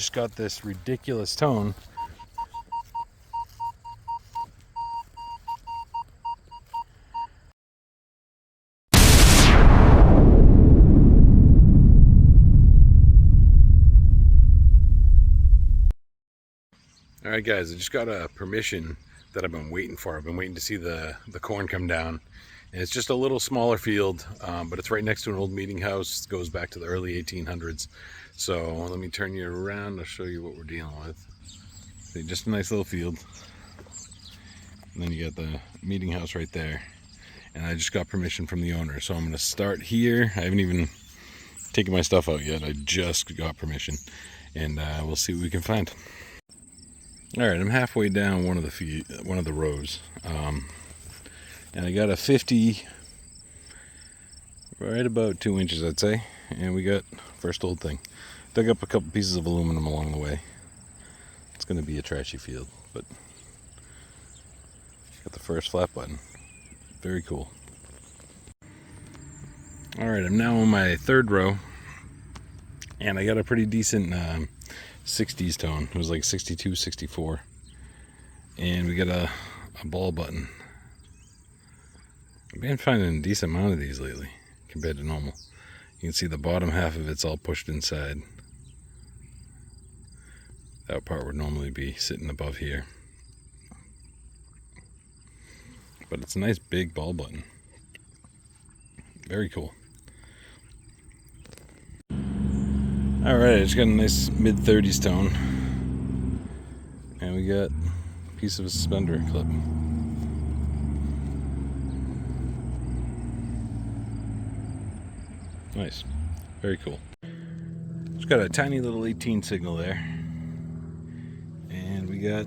Just got this ridiculous tone. All right, guys, I just got a permission that I've been waiting for. I've been waiting to see the corn come down. And it's just a little smaller field, but it's right next to an old meeting house. It goes back to the early 1800s. So let me turn you around. I'll show you what we're dealing with. See, just a nice little field. And then you got the meeting house right there. And I just got permission from the owner. So I'm going to start here. I haven't even taken my stuff out yet. I just got permission. And we'll see what we can find. All right, I'm halfway down one of the rows, and I got a 50, right about 2 inches, I'd say. And we got first old thing. Dug up a couple pieces of aluminum along the way. It's going to be a trashy field, but got the first flat button. Very cool. All right, I'm now on my third row, and I got a pretty decent 60s tone. It was like 62, 64. And we got a ball button. I've been finding a decent amount of these lately compared to normal. You can see the bottom half of it's all pushed inside. That part would normally be sitting above here. But it's a nice big ball button. Very cool. Alright, it's got a nice mid-30s tone. And we got a piece of a suspender clip. Nice. Very cool. It's got a tiny little 18 signal there. And we got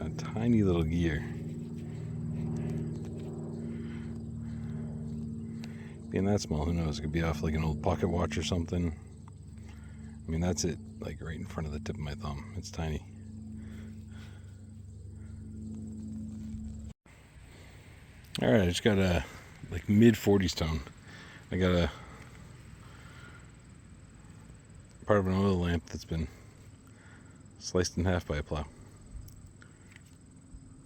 a tiny little gear. Being that small, who knows? It could be off like an old pocket watch or something. I mean, that's it, like right in front of the tip of my thumb. It's tiny. All right, I just got a like mid-40s tone. I got a part of an oil lamp that's been sliced in half by a plow.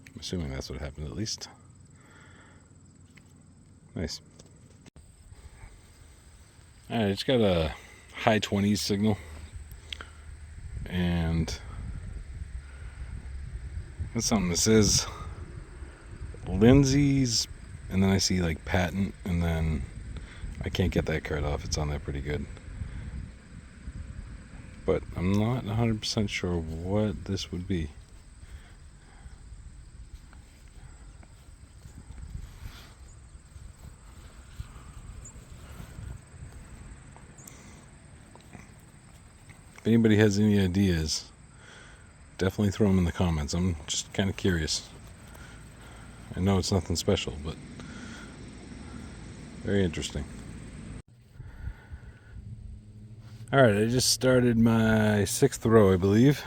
I'm assuming that's what happened, at least. Nice. Alright, it's got a high 20s signal, and that's something that says Lindsay's, and then I see like patent, and then I can't get that card off. It's on there pretty good, but I'm not 100% sure what this would be. If anybody has any ideas, definitely throw them in the comments. I'm just kind of curious. I know it's nothing special, but very interesting. Alright, I just started my 6th row, I believe.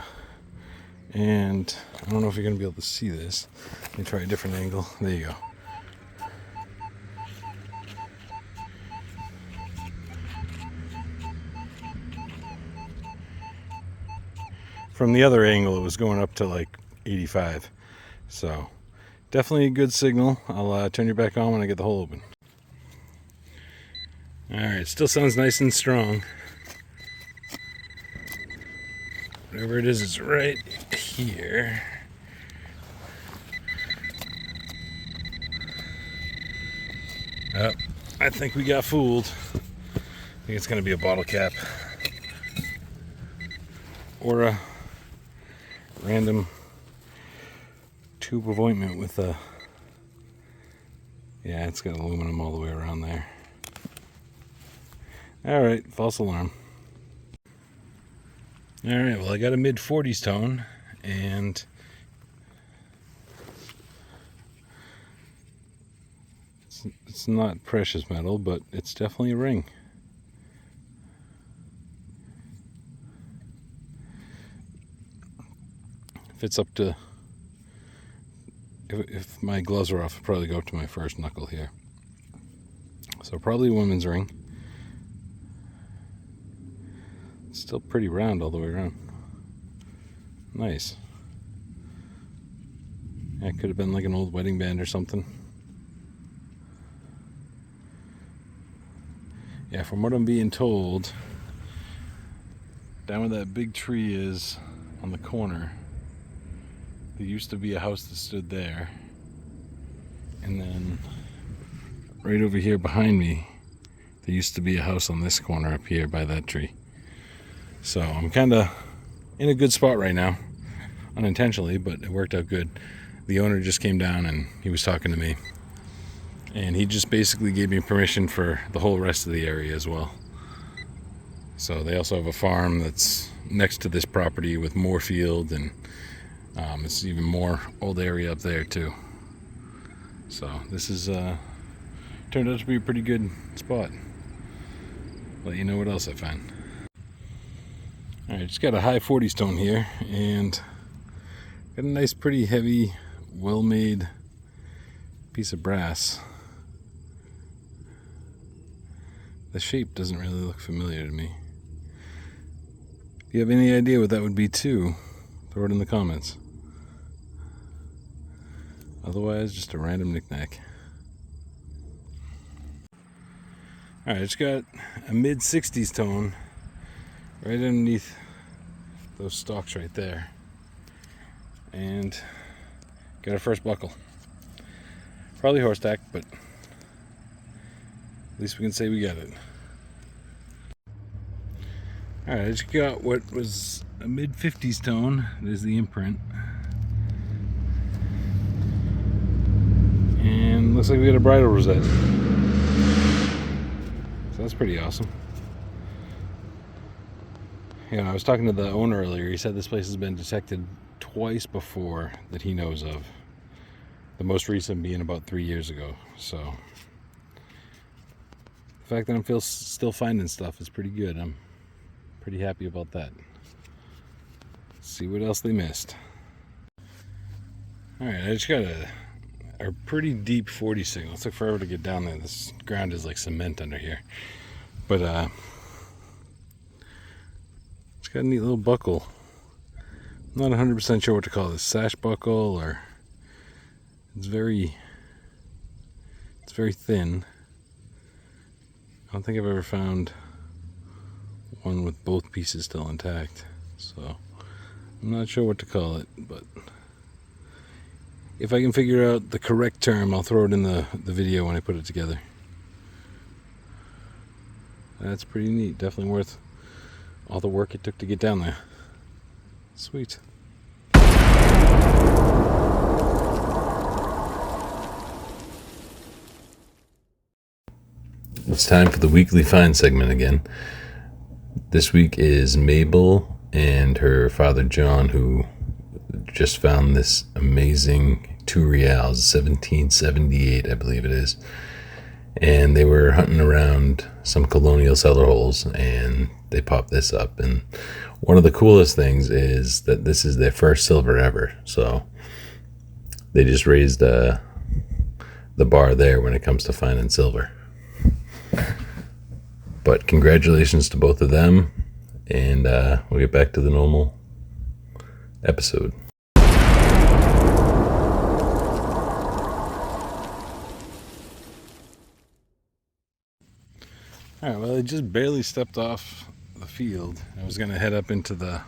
And I don't know if you're going to be able to see this. Let me try a different angle. There you go. From the other angle, it was going up to like 85. So, definitely a good signal. I'll turn you back on when I get the hole open. Alright, still sounds nice and strong. Whatever it is right here. Oh, I think we got fooled. I think it's going to be a bottle cap. Or a random tube of ointment with a... Yeah, it's got aluminum all the way around there. Alright, false alarm. Alright, well I got a mid-40s tone, and it's not precious metal, but it's definitely a ring. If it's up to... If my gloves are off, I'll probably go up to my first knuckle here. So probably a woman's ring. It's still pretty round all the way around. Nice. That could have been like an old wedding band or something. Yeah, from what I'm being told, down where that big tree is on the corner, there used to be a house that stood there. And then right over here behind me, there used to be a house on this corner up here by that tree. So I'm kind of in a good spot right now, unintentionally, but it worked out good. The owner just came down and he was talking to me, and he just basically gave me permission for the whole rest of the area as well. So they also have a farm that's next to this property with more field, and it's even more old area up there too. So this is turned out to be a pretty good spot. Let you know what else I find. Alright, just got a high 40 stone here, and got a nice, pretty heavy, well-made piece of brass. The shape doesn't really look familiar to me. If you have any idea what that would be too, throw it in the comments. Otherwise, just a random knickknack. Alright, I just got a mid-60s tone right underneath those stalks right there. And got our first buckle. Probably horse tack, but at least we can say we got it. Alright, I just got what was a mid-50s tone. There's the imprint. And looks like we got a bridal rosette. So that's pretty awesome. Yeah, I was talking to the owner earlier. He said this place has been detected twice before that he knows of. The most recent being about 3 years ago. So the fact that I'm still finding stuff is pretty good. I'm pretty happy about that. Let's see what else they missed. Alright, I just got a pretty deep 40 signal. It took forever to get down there. This ground is like cement under here. But it's got a neat little buckle. I'm not 100% sure what to call this. Sash buckle, or it's very thin. I don't think I've ever found one with both pieces still intact. So I'm not sure what to call it, but if I can figure out the correct term, I'll throw it in the video when I put it together. That's pretty neat. Definitely worth all the work it took to get down there. Sweet. It's time for the weekly find segment again. This week is Mabel and her father John, who just found this amazing 2 reals, 1778 I believe it is. And they were hunting around some colonial cellar holes, and they popped this up. And one of the coolest things is that this is their first silver ever. So they just raised the bar there when it comes to finding silver. But congratulations to both of them, and we'll get back to the normal episode. Alright, well, I just barely stepped off the field. I was going to head up into the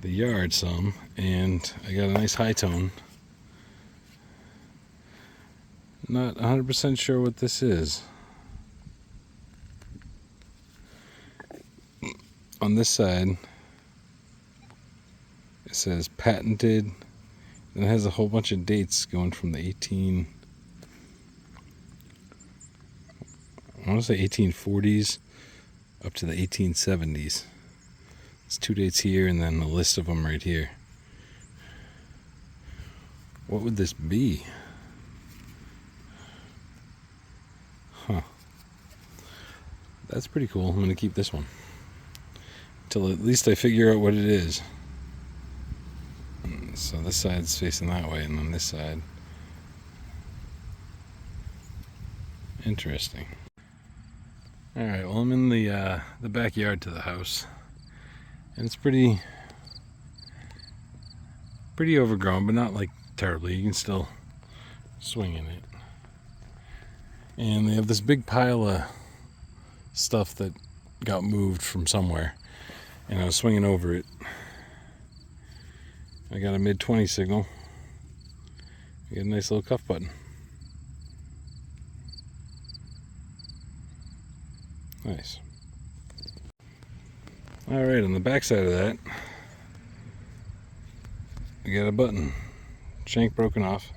yard some, and I got a nice high tone. Not 100% sure what this is. On this side, it says patented, and it has a whole bunch of dates going from the 1840s up to the 1870s. It's 2 dates here, and then a list of them right here. What would this be? Huh. That's pretty cool. I'm going to keep this one till at least I figure out what it is. So this side's facing that way, and then this side. Interesting. Alright, well, I'm in the backyard to the house. And it's pretty overgrown, but not like terribly. You can still swing in it. And they have this big pile of stuff that got moved from somewhere, and I was swinging over it. I got a mid-20 signal. I got a nice little cuff button. Nice. Alright, on the back side of that, we got a button. Shank broken off.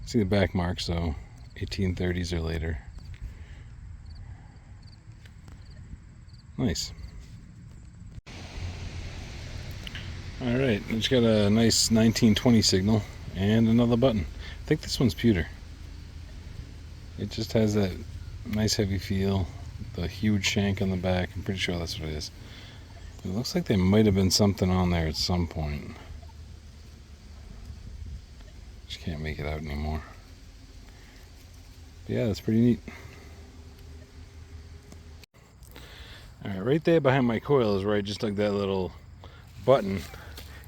See the back mark, so 1830s or later. Nice. Alright, I just got a nice 1920 signal and another button. I think this one's pewter. It just has that nice heavy feel, the huge shank on the back. I'm pretty sure that's what it is. It looks like there might have been something on there at some point. Just can't make it out anymore. But yeah, that's pretty neat. Alright, right there behind my coil is where I just took that little button.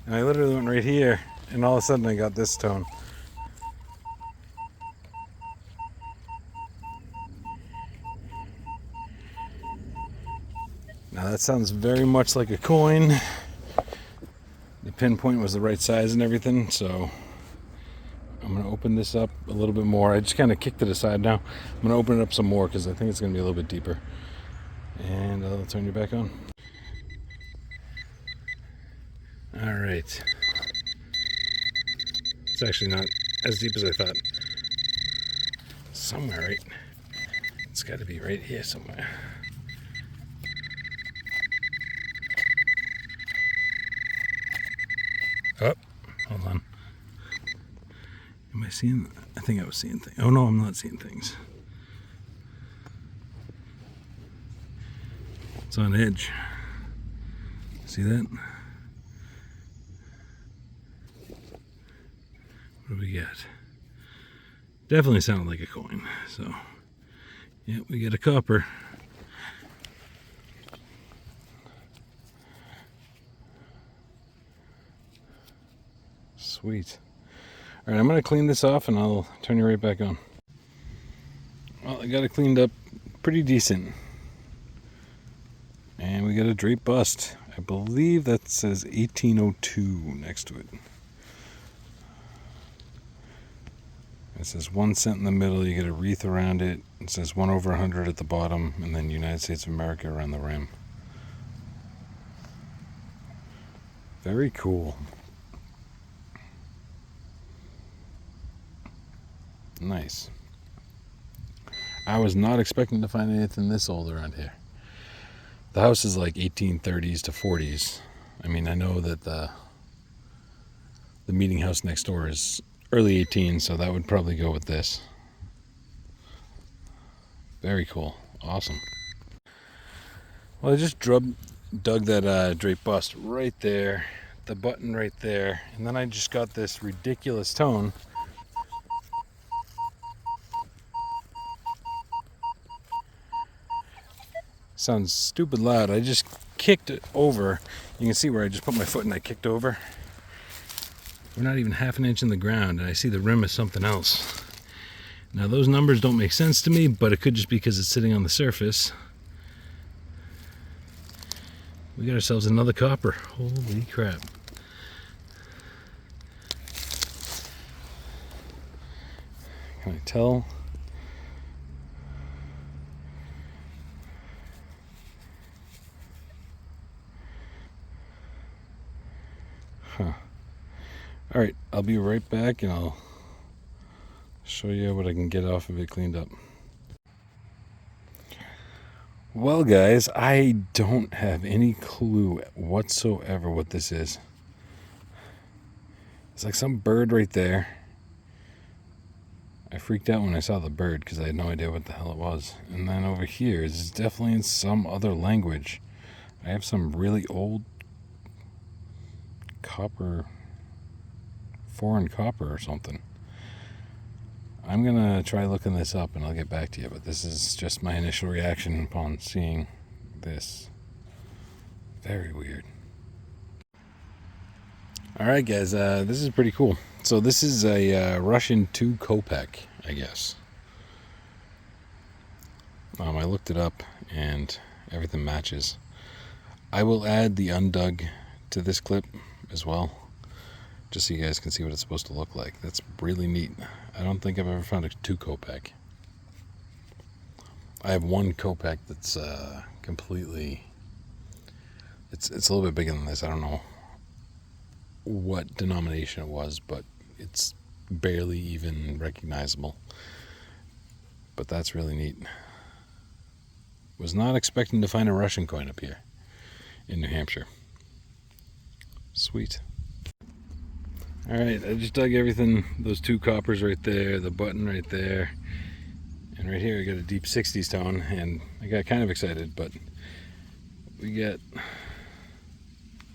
And I literally went right here, and all of a sudden I got this tone. Now that sounds very much like a coin. The pinpoint was the right size and everything, so I'm going to open this up a little bit more. I just kind of kicked it aside now. I'm going to open it up some more because I think it's going to be a little bit deeper. And I'll turn you back on. Alright. It's actually not as deep as I thought. Somewhere, right? It's got to be right here somewhere. Oh, hold on. Am I seeing? I think I was seeing things. Oh no, I'm not seeing things. It's on edge. See that? What do we got? Definitely sounded like a coin. So, yeah, we get a copper. Sweet. Alright, I'm going to clean this off and I'll turn you right back on. Well, I got it cleaned up pretty decent. And we got a drape bust. I believe that says 1802 next to it. It says 1 cent in the middle, you get a wreath around it. It says 1/100 at the bottom, and then United States of America around the rim. Very cool. Nice. I was not expecting to find anything this old around here. The house is like 1830s to 40s. I mean, I know that the meeting house next door is early 18, so that would probably go with this. Very cool. Awesome. Well, I just dug that drape bust right there, the button right there, and then I just got this ridiculous tone. Sounds stupid loud. I just kicked it over. You can see where I just put my foot and I kicked over. We're not even half an inch in the ground, and I see the rim is something else. Now those numbers don't make sense to me, but it could just be because it's sitting on the surface. We got ourselves another copper. Holy crap. Can I tell? Huh. Alright, I'll be right back and I'll show you what I can get off of it cleaned up. Well guys, I don't have any clue whatsoever what this is. It's like some bird right there. I freaked out when I saw the bird because I had no idea what the hell it was. And then over here, it's definitely in some other language. I have some really old copper, foreign copper or something. I'm gonna try looking this up and I'll get back to you, but this is just my initial reaction upon seeing this. Very weird. All right, guys, this is pretty cool. So this is a Russian 2 Kopeck, I guess. I looked it up and everything matches. I will add the undug to this clip as well, just so you guys can see what it's supposed to look like. That's really neat. I don't think I've ever found a 2 Kopeck. I have 1 Kopeck that's completely... It's a little bit bigger than this. I don't know what denomination it was, but it's barely even recognizable. But that's really neat. Was not expecting to find a Russian coin up here in New Hampshire. Sweet. Alright, I just dug everything, those 2 coppers right there, the button right there, and right here I got a deep 60s tone, and I got kind of excited, but we got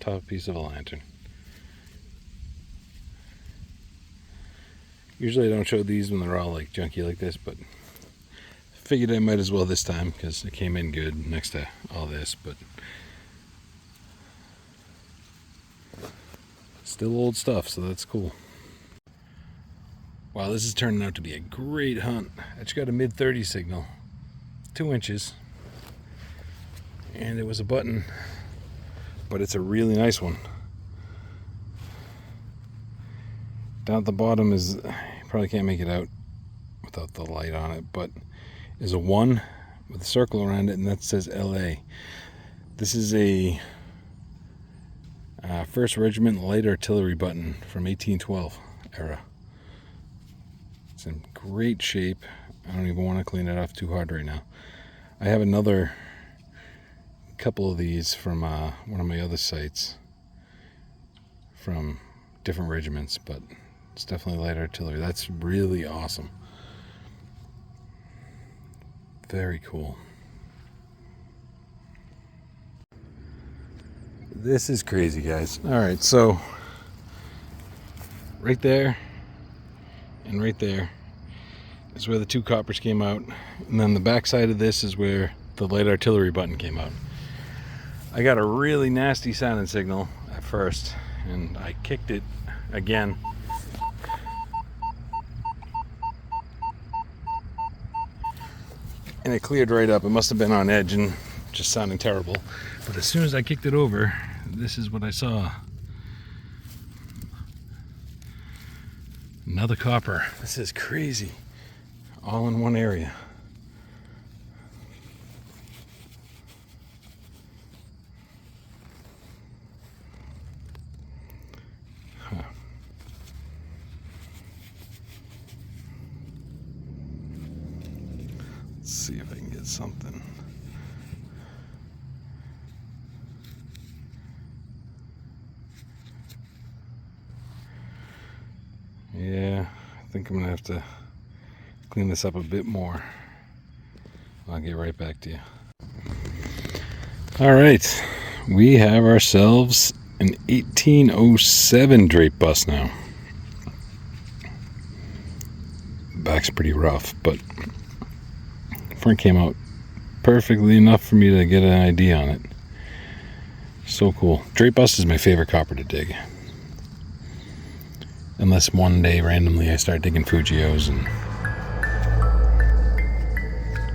top piece of a lantern. Usually I don't show these when they're all like junky like this, but figured I might as well this time because it came in good next to all this, but still old stuff, so that's cool. Wow, this is turning out to be a great hunt. I just got a mid-30 signal, 2 inches, and it was a button, but it's a really nice one. Down at the bottom is, you probably can't make it out without the light on it, but is a 1 with a circle around it, and that says LA. This is a 1st Regiment Light Artillery button from 1812 era. It's in great shape. I don't even want to clean it off too hard right now. I have another couple of these from one of my other sites from different regiments, but it's definitely light artillery. That's really awesome. Very cool. This is crazy, guys. All right, so right there and right there is where the 2 coppers came out, and then the back side of this is where the light artillery button came out. I got a really nasty sounding signal at first, and I kicked it again. And it cleared right up. It must have been on edge and just sounding terrible. But as soon as I kicked it over, this is what I saw. Another copper. This is crazy. All in one area. Huh. Let's see if I can get something. Yeah, I think I'm gonna have to clean this up a bit more. I'll get right back to you. All right, we have ourselves an 1807 drape bust now. Back's pretty rough, but front came out perfectly enough for me to get an idea on it. So cool. Drape bust is my favorite copper to dig. Unless one day randomly I start digging Fujios and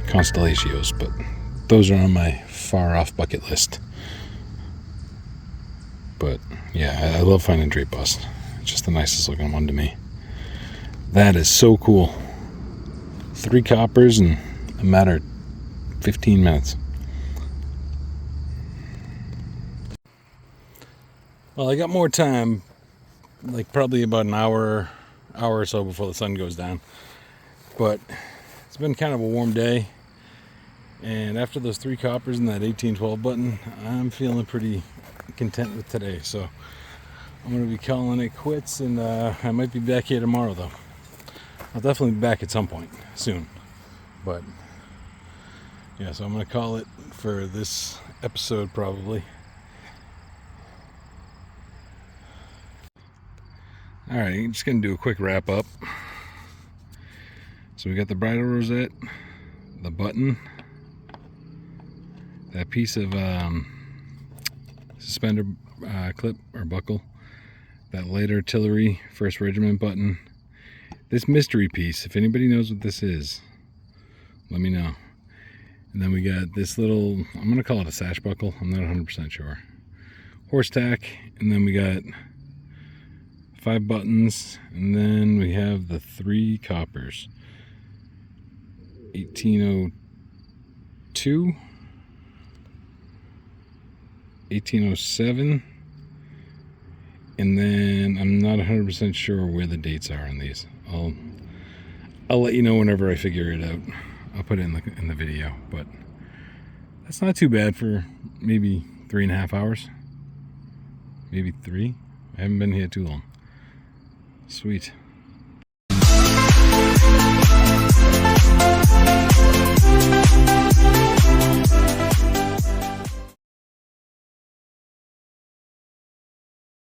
Constellations, but those are on my far off bucket list. But yeah, I love finding drape bust. It's just the nicest looking one to me. That is so cool. 3 coppers in a matter of 15 minutes. Well, I got more time, like probably about an hour or so before the sun goes down. But it's been kind of a warm day, and after those 3 coppers and that 1812 button, I'm feeling pretty content with today. So I'm going to be calling it quits, and I might be back here tomorrow though. I'll definitely be back at some point soon. But yeah, so I'm going to call it for this episode probably. Alright, I'm just going to do a quick wrap up. So we got the bridle rosette, the button, that piece of suspender clip or buckle, that light artillery 1st Regiment button. This mystery piece, if anybody knows what this is, let me know. And then we got this little, I'm going to call it a sash buckle, I'm not 100% sure. Horse tack, and then we got 5 buttons, and then we have the 3 coppers. 1802, 1807, and then I'm not 100% sure where the dates are on these. I'll let you know whenever I figure it out. I'll put it in the video, but that's not too bad for maybe 3.5 hours, maybe 3. I haven't been here too long. Sweet.